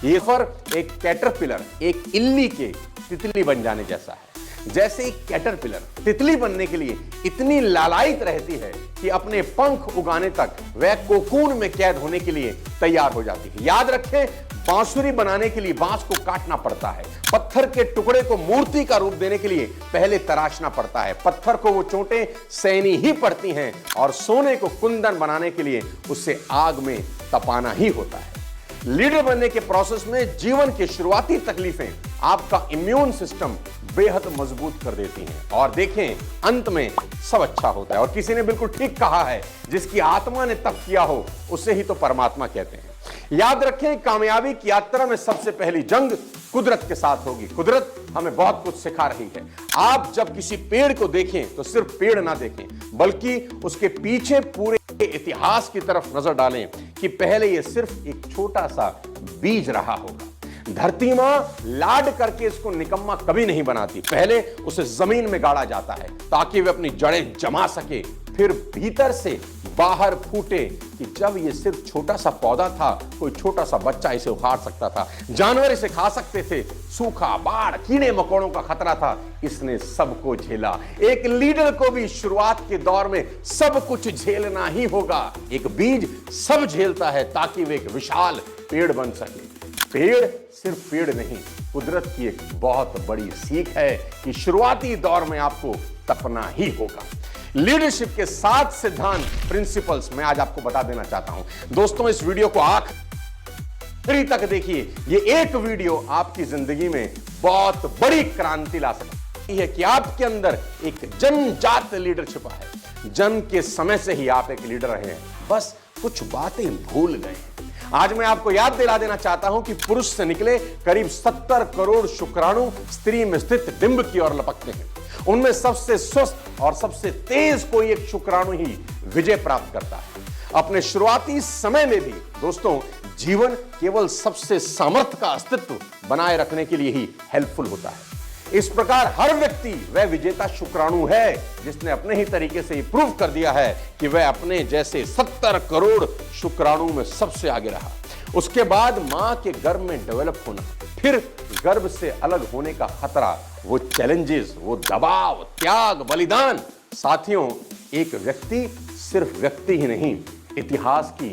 ये फर एक कैटरपिलर, एक इल्ली के तितली बन जाने जैसा है। जैसे एक कैटरपिलर तितली बनने के लिए इतनी लालायित रहती है कि अपने पंख उगाने तक वह कोकून में कैद होने के लिए तैयार हो जाती है। याद रखें, बांसुरी बनाने के लिए बांस को काटना पड़ता है, पत्थर के टुकड़े को मूर्ति का रूप देने के लिए पहले तराशना पड़ता है, पत्थर को वो चोटें सहनी ही पड़ती हैं और सोने को कुंदन बनाने के लिए उसे आग में तपाना ही होता है। लीडर बनने के प्रोसेस में जीवन की शुरुआती तकलीफें आपका इम्यून सिस्टम बेहद मजबूत कर देती हैं और देखें अंत में सब अच्छा होता है। और किसी ने बिल्कुल ठीक कहा है, जिसकी आत्मा ने तप किया हो उसे ही तो परमात्मा कहते हैं। याद रखें, कामयाबी की यात्रा में सबसे पहली जंग कुदरत के साथ होगी। कुदरत हमें बहुत कुछ सिखा रही है। आप जब किसी पेड़ को देखें तो सिर्फ पेड़ ना देखें, बल्कि उसके पीछे पूरे इतिहास की तरफ नजर डालें कि पहले यह सिर्फ एक छोटा सा बीज रहा होगा। धरती मां लाड करके इसको निकम्मा कभी नहीं बनाती, पहले उसे जमीन में गाड़ा जाता है ताकि वे अपनी जड़ें जमा सके, फिर भीतर से बाहर फूटे। कि जब ये सिर्फ छोटा सा पौधा था, कोई छोटा सा बच्चा इसे उखाड़ सकता था, जानवर इसे खा सकते थे, सूखा, बाढ़, कीड़े मकोड़ों का खतरा था, इसने सबको झेला। एक लीडर को भी शुरुआत के दौर में सब कुछ झेलना ही होगा। एक बीज सब झेलता है ताकि वे एक विशाल पेड़ बन सके। पेड़ सिर्फ पेड़ नहीं, कुदरत की एक बहुत बड़ी सीख है कि शुरुआती दौर में आपको तपना ही होगा। लीडरशिप के 7 सिद्धांत, प्रिंसिपल्स मैं आज आपको बता देना चाहता हूं। दोस्तों, इस वीडियो को आखिरी तक देखिए। ये एक वीडियो आपकी जिंदगी में बहुत बड़ी क्रांति ला सकती है कि आपके अंदर एक जन्मजात लीडर छिपा है। जन्म के समय से ही आप एक लीडर रहे हैं, बस कुछ बातें भूल गए हैं। आज मैं आपको याद दिला देना चाहता हूं कि पुरुष से निकले करीब 70 करोड़ शुक्राणु स्त्री में स्थित डिंब की ओर लपकते हैं। उनमें सबसे सुस्त और सबसे तेज कोई एक शुक्राणु ही विजय प्राप्त करता है। अपने शुरुआती समय में भी दोस्तों, जीवन केवल सबसे सामर्थ्य का अस्तित्व बनाए रखने के लिए ही हेल्पफुल होता है। इस प्रकार हर व्यक्ति वह विजेता शुक्राणु है जिसने अपने ही तरीके से प्रूव कर दिया है कि वह अपने जैसे 70 करोड़ शुक्राणु में सबसे आगे रहा। उसके बाद मां के गर्भ में डेवलप होना, फिर गर्भ से अलग होने का खतरा, वो चैलेंजेस, वो दबाव, त्याग, बलिदान। साथियों, एक व्यक्ति सिर्फ व्यक्ति ही नहीं, इतिहास की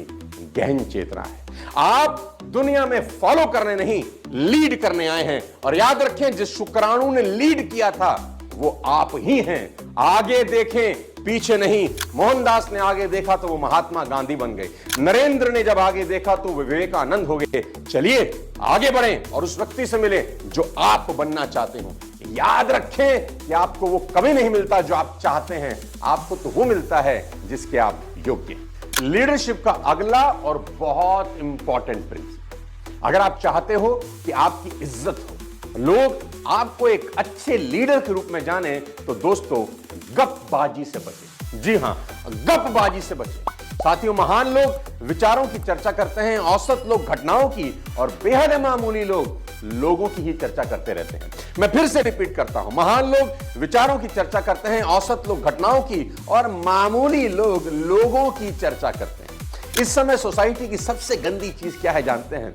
गहन चेतना है। आप दुनिया में फॉलो करने नहीं, लीड करने आए हैं। और याद रखें, जिस शुक्राणु ने लीड किया था वो आप ही हैं। आगे देखें, पीछे नहीं। मोहनदास ने आगे देखा तो वो महात्मा गांधी बन गए। नरेंद्र ने जब आगे देखा तो वे विवेकानंद हो गए। चलिए आगे बढ़ें और उस व्यक्ति से मिले जो आप बनना चाहते हो। याद रखें कि आपको वो कभी नहीं मिलता जो आप चाहते हैं, आपको तो वो मिलता है जिसके आप योग्य हैं। लीडरशिप का अगला और बहुत इंपॉर्टेंट प्रिंसिपल, अगर आप चाहते हो कि आपकी इज्जत हो, लोग आपको एक अच्छे लीडर के रूप में जाने, तो दोस्तों गपबाजी से बचें। जी हां, गपबाजी से बचें। साथियों, महान लोग विचारों की चर्चा करते हैं, औसत लोग घटनाओं की, और बेहद मामूली लोग लोगों की ही चर्चा करते रहते हैं। मैं फिर से रिपीट करता हूं, महान लोग विचारों की चर्चा करते हैं, औसत लोग घटनाओं की, और मामूली लोग लोगों की चर्चा करते हैं। इस समय सोसाइटी की सबसे गंदी चीज क्या है जानते हैं?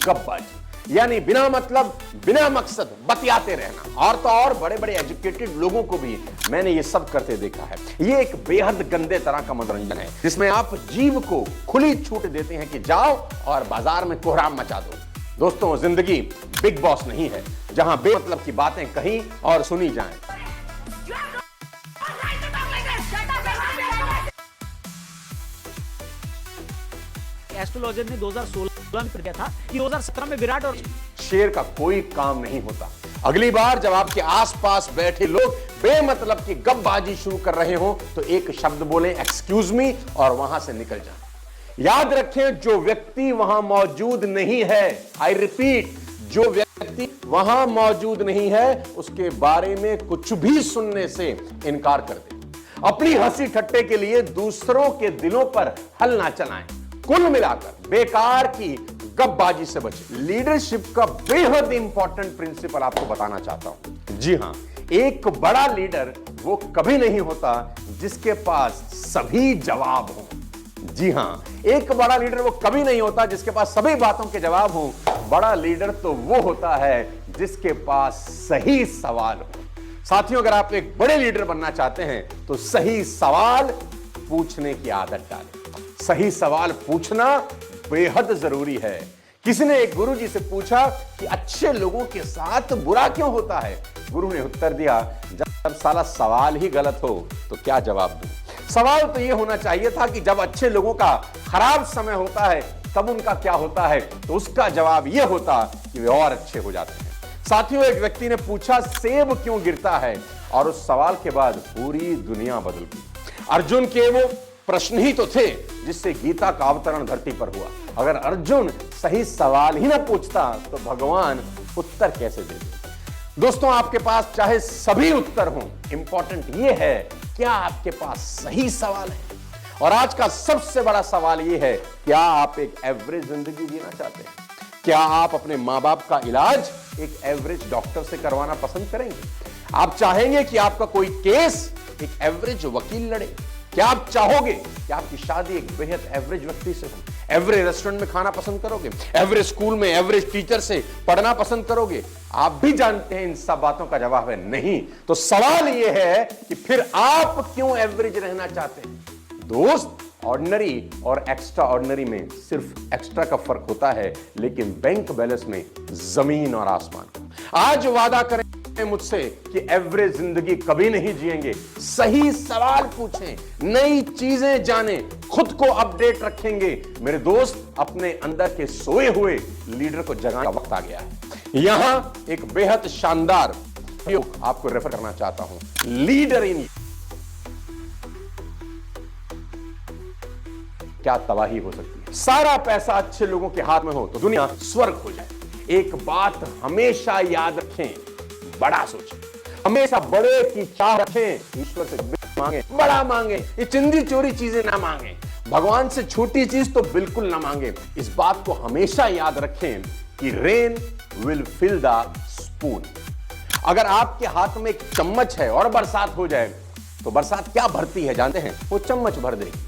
गपबाजी, यानी बिना मतलब, बिना मकसद बतियाते रहना। और तो और बड़े बड़े एजुकेटेड लोगों को भी मैंने ये सब करते देखा है। ये एक बेहद गंदे तरह का मनोरंजन है जिसमें आप जीव को खुली छूट देते हैं कि जाओ और बाजार में कोहराम मचा दो। दोस्तों, जिंदगी बिग बॉस नहीं है जहां बेमतलब की बातें कहीं और सुनी जाएं। एस्ट्रोलॉजर ने 2016 में किया था कि 2017 में विराट और शेर का कोई काम नहीं होता। अगली बार जब आपके आसपास बैठे लोग बेमतलब की गपबाजी शुरू कर रहे हो तो एक शब्द बोलें, एक्सक्यूज मी, और वहां से निकल जाए। याद रखें, जो व्यक्ति वहां मौजूद नहीं है, आई रिपीट, जो व्यक्ति वहां मौजूद नहीं है, उसके बारे में कुछ भी सुनने से इनकार कर दे। अपनी हंसी ठट्टे के लिए दूसरों के दिलों पर हल ना चलाएं। कुल मिलाकर बेकार की गपबाजी से बचें। लीडरशिप का बेहद इंपॉर्टेंट प्रिंसिपल आपको बताना चाहता हूं। जी हां, एक बड़ा लीडर वो कभी नहीं होता जिसके पास सभी जवाब हों। जी हां, एक बड़ा लीडर वो कभी नहीं होता जिसके पास सभी बातों के जवाब हों। बड़ा लीडर तो वो होता है जिसके पास सही सवाल हो। साथियों, अगर आप एक बड़े लीडर बनना चाहते हैं तो सही सवाल पूछने की आदत डालें। सही सवाल पूछना बेहद जरूरी है। किसी ने एक गुरु जी से पूछा कि अच्छे लोगों के साथ बुरा क्यों होता है। गुरु ने उत्तर दिया, जब साला सवाल ही गलत हो तो क्या जवाब दूं। सवाल तो यह होना चाहिए था कि जब अच्छे लोगों का खराब समय होता है तब उनका क्या होता है, तो उसका जवाब यह होता कि वे और अच्छे हो जाते हैं। साथियों, एक व्यक्ति ने पूछा सेब क्यों गिरता है, और उस सवाल के बाद पूरी दुनिया बदल गई। अर्जुन के वो प्रश्न ही तो थे जिससे गीता का अवतरण धरती पर हुआ। अगर अर्जुन सही सवाल ही ना पूछता तो भगवान उत्तर कैसे देते। दोस्तों, आपके पास चाहे सभी उत्तर हों, इंपॉर्टेंट यह है क्या आपके पास सही सवाल है। और आज का सबसे बड़ा सवाल यह है, क्या आप एक एवरेज जिंदगी जीना चाहते हैं? क्या आप अपने मां बाप का इलाज एक एवरेज डॉक्टर से करवाना पसंद करेंगे? आप चाहेंगे कि आपका कोई केस एक एवरेज वकील लड़े? क्या आप चाहोगे कि आपकी शादी एक बेहद एवरेज व्यक्ति से हो? एवरेज रेस्टोरेंट में खाना पसंद करोगे? एवरेज स्कूल में एवरेज टीचर से पढ़ना पसंद करोगे? आप भी जानते हैं इन सब बातों का जवाब है नहीं। तो सवाल यह है कि फिर आप क्यों एवरेज रहना चाहते हैं? दोस्त, ऑर्डिनरी और एक्स्ट्रा ऑर्डिनरी में सिर्फ एक्स्ट्रा का फर्क होता है, लेकिन बैंक बैलेंस में जमीन और आसमान। आज वादा करें मुझसे कि एवरेज जिंदगी कभी नहीं जिएंगे। सही सवाल पूछें, नई चीजें जानें, खुद को अपडेट रखेंगे। मेरे दोस्त, अपने अंदर के सोए हुए लीडर को जगाने का वक्त आ गया है। यहां एक बेहद शानदार आपको रेफर करना चाहता हूं, लीडर इन। क्या तबाही हो सकती है। सारा पैसा अच्छे लोगों के हाथ में हो तो दुनिया स्वर्ग हो जाए। एक बात हमेशा याद रखें, बड़ा सोचें, हमेशा बड़े की चाह रखें। ईश्वर से मांगे, बड़ा मांगे, ये चिंदी चोरी चीजें ना मांगे। भगवान से छोटी चीज तो बिल्कुल ना मांगे। इस बात को हमेशा याद रखें कि rain will fill the spoon. अगर आपके हाथ में एक चम्मच है और बरसात हो जाए तो बरसात क्या भरती है जानते हैं? वो चम्मच भर देगी।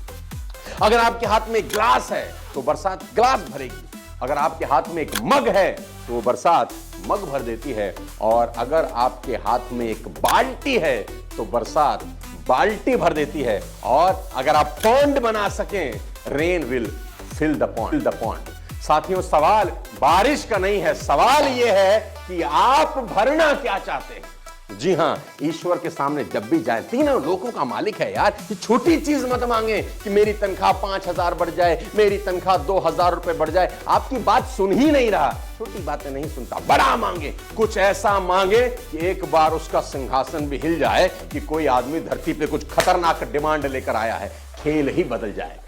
अगर आपके हाथ में एक ग्लास है तो बरसात ग्लास भरेगी। अगर आपके हाथ में एक मग है तो वो बरसात मग भर देती है। और अगर आपके हाथ में एक बाल्टी है तो बरसात बाल्टी भर देती है। और अगर आप पॉन्ड बना सकें, rain will fill the pond. साथियों, सवाल बारिश का नहीं है, सवाल यह है कि आप भरना क्या चाहते हैं। जी हां, ईश्वर के सामने जब भी जाए, तीनों लोगों का मालिक है यार। ये छोटी चीज मत मांगे कि मेरी तनख्वाह 5,000 बढ़ जाए, मेरी तनख्वाह 2,000 रुपए बढ़ जाए। आपकी बात सुन ही नहीं रहा, छोटी बातें नहीं सुनता। बड़ा मांगे, कुछ ऐसा मांगे कि एक बार उसका सिंहासन भी हिल जाए कि कोई आदमी धरती पे कुछ खतरनाक डिमांड लेकर आया है, खेल ही बदल जाएगा।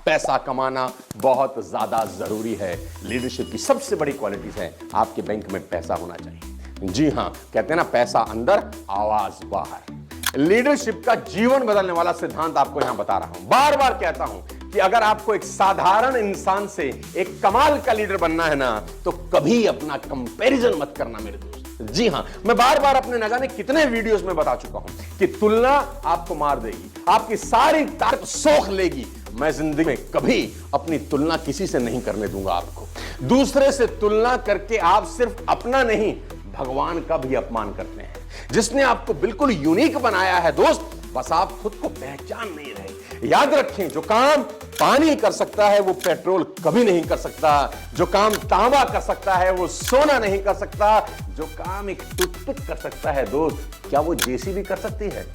पैसा कमाना बहुत ज्यादा जरूरी है। लीडरशिप की सबसे बड़ी क्वालिटीज है, आपके बैंक में पैसा होना चाहिए। जी हां, कहते हैं ना, पैसा अंदर आवाज बाहर। लीडरशिप का जीवन बदलने वाला सिद्धांत आपको यहां बता रहा हूं। बार बार कहता हूं कि अगर आपको एक साधारण इंसान से एक कमाल का लीडर बनना है ना, तो कभी अपना कंपैरिजन मत करना मेरे दोस्त। जी हां, मैं बार बार अपने न जाने कितने वीडियोस में बता चुका हूं कि तुलना आपको मार देगी, आपकी सारी ताकत सोख लेगी। मैं जिंदगी में कभी अपनी तुलना किसी से नहीं करने दूंगा आपको। दूसरे से तुलना करके आप सिर्फ अपना नहीं, भगवान का भी अपमान करते हैं, जिसने आपको बिल्कुल यूनिक बनाया है। दोस्त, बस आप खुद को पहचान नहीं रहे। याद रखें, जो काम पानी कर सकता है वो पेट्रोल कभी नहीं कर सकता। जो काम तांबा कर सकता है वो सोना नहीं कर सकता। जो काम एक टूथपिक कर सकता है दोस्त, क्या वो जेसीबी कर सकती है?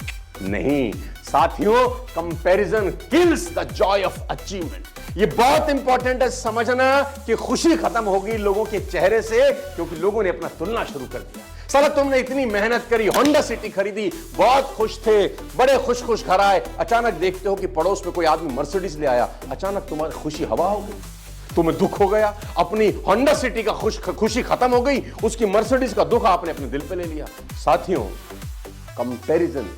नहीं। साथियों, comparison kills the joy of achievement. ये बहुत इंपॉर्टेंट है समझना कि खुशी खत्म होगी लोगों के चेहरे से, क्योंकि लोगों ने अपना तुलना शुरू कर दिया। साला तुमने इतनी मेहनत करी, होंडा सिटी खरीदी, बहुत खुश थे, बड़े खुश खुश घर आए, अचानक देखते हो कि पड़ोस में कोई आदमी मर्सिडीज ले आया, अचानक तुम्हारी खुशी हवा हो गई, तुम्हें दुख हो गया। अपनी होंडा सिटी का खुशी खत्म हो गई, उसकी मर्सिडीज का दुख आपने अपने दिल पे ले लिया। साथियों, comparison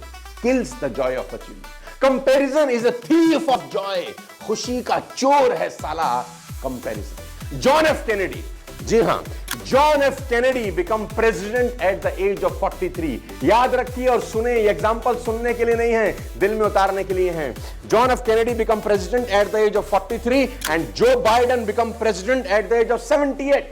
kills the joy of achievement. Comparison is a thief of joy. खुशी का चोर है साला कंपैरिजन। जॉन एफ कैनेडी, जी हां, John F Kennedy become president at the age of 43। याद रखिए और सुने, ये एग्जांपल सुनने के लिए नहीं है, दिल में उतारने के लिए है। John F Kennedy become president at the age of 43 and Joe Biden become president at the age of 78।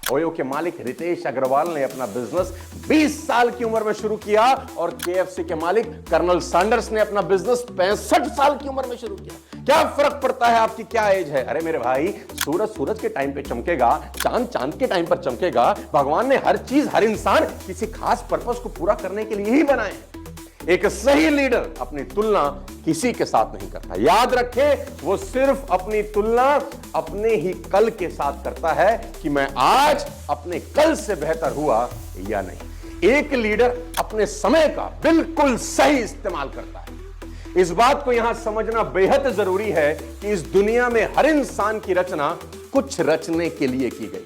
OYO के मालिक रितेश अग्रवाल ने अपना बिजनेस 20 साल की उम्र में शुरू किया और केएफसी के मालिक कर्नल सैंडर्स ने अपना बिजनेस 65 साल की उम्र में शुरू किया। क्या फर्क पड़ता है आपकी क्या एज है? अरे मेरे भाई, सूरज सूरज के टाइम पे चमकेगा, चांद चांद के टाइम पर चमकेगा। भगवान ने हर चीज, हर इंसान किसी खास पर्पस को पूरा करने के लिए ही बनाए हैं। एक सही लीडर अपनी तुलना किसी के साथ नहीं करता। याद रखें, वो सिर्फ अपनी तुलना अपने ही कल के साथ करता है कि मैं आज अपने कल से बेहतर हुआ या नहीं। एक लीडर अपने समय का बिल्कुल सही इस्तेमाल करता है। इस बात को यहां समझना बेहद जरूरी है कि इस दुनिया में हर इंसान की रचना कुछ रचने के लिए की गई।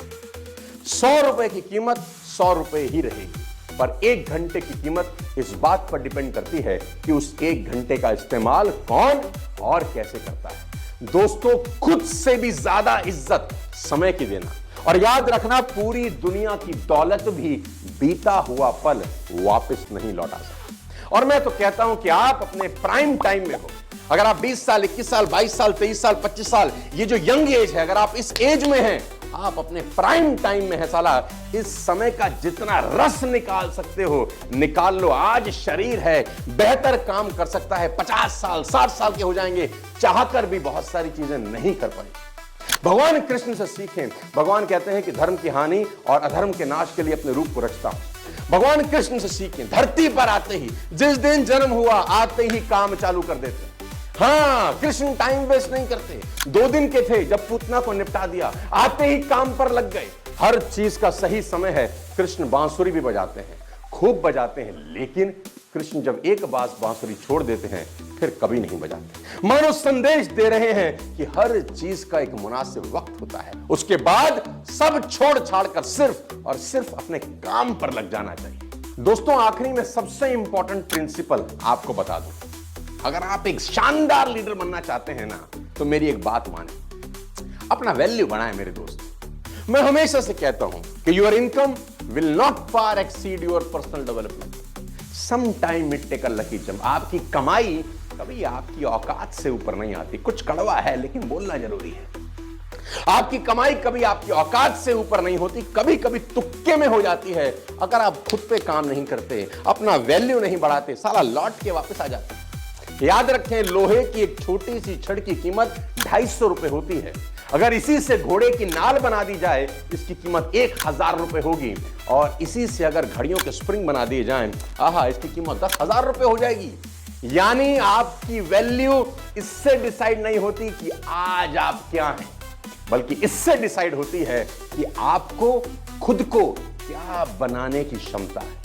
100 रुपए की कीमत 100 रुपए ही रहेगी, पर 1 घंटे की कीमत इस बात पर डिपेंड करती है कि उस 1 घंटे का इस्तेमाल कौन और कैसे करता है। दोस्तों, खुद से भी ज्यादा इज्जत समय की देना, और याद रखना, पूरी दुनिया की दौलत भी बीता हुआ पल वापस नहीं लौटा सकती। और मैं तो कहता हूं कि आप अपने प्राइम टाइम में हो। अगर आप 20 साल, 21 साल, 22 साल, 23 साल, 25 साल, ये जो यंग एज है, अगर आप इस एज में हैं, आप अपने प्राइम टाइम में है साला, इस समय का जितना रस निकाल सकते हो निकाल लो। आज शरीर है, बेहतर काम कर सकता है। 50 साल, 60 साल के हो जाएंगे, चाहकर भी बहुत सारी चीजें नहीं कर पाएंगे। भगवान कृष्ण से सीखें। भगवान कहते हैं कि धर्म की हानि और अधर्म के नाश के लिए अपने रूप को रचता हूं। भगवान कृष्ण से सीखें। धरती पर आते ही, जिस दिन जन्म हुआ, आते ही काम चालू कर देते। हाँ, कृष्ण टाइम वेस्ट नहीं करते। 2 दिन के थे जब पूतना को निपटा दिया, आते ही काम पर लग गए। हर चीज का सही समय है। कृष्ण बांसुरी भी बजाते हैं, खूब बजाते हैं, लेकिन कृष्ण जब एक बार बांसुरी छोड़ देते हैं फिर कभी नहीं बजाते। मानो संदेश दे रहे हैं कि हर चीज का एक मुनासिब वक्त होता है, उसके बाद सब छोड़ छाड़ कर सिर्फ और सिर्फ अपने काम पर लग जाना चाहिए। दोस्तों, आखिरी में सबसे इंपॉर्टेंट प्रिंसिपल आपको बता दूं। अगर आप एक शानदार लीडर बनना चाहते हैं ना, तो मेरी एक बात माने, अपना वैल्यू बढ़ाएं मेरे दोस्त। मैं हमेशा से कहता हूं कि your income will not far exceed your personal development. Some time it take a lucky jump. आपकी कमाई कभी आपकी औकात से ऊपर नहीं आती। कुछ कड़वा है लेकिन बोलना जरूरी है। आपकी कमाई कभी आपकी औकात से ऊपर नहीं होती, कभी कभी तुक्के में हो जाती है। अगर आप खुद पे काम नहीं करते, अपना वैल्यू नहीं बढ़ाते, साला लौट के वापस आ जाते। याद रखें, लोहे की एक छोटी सी छड़ की कीमत 250 रुपए होती है। अगर इसी से घोड़े की नाल बना दी जाए, इसकी कीमत 1000 रुपए होगी। और इसी से अगर घड़ियों के स्प्रिंग बना दिए जाएं, आहा, इसकी कीमत 10,000 रुपए हो जाएगी। यानी आपकी वैल्यू इससे डिसाइड नहीं होती कि आज आप क्या हैं, बल्कि इससे डिसाइड होती है कि आपको खुद को क्या बनाने की क्षमता है।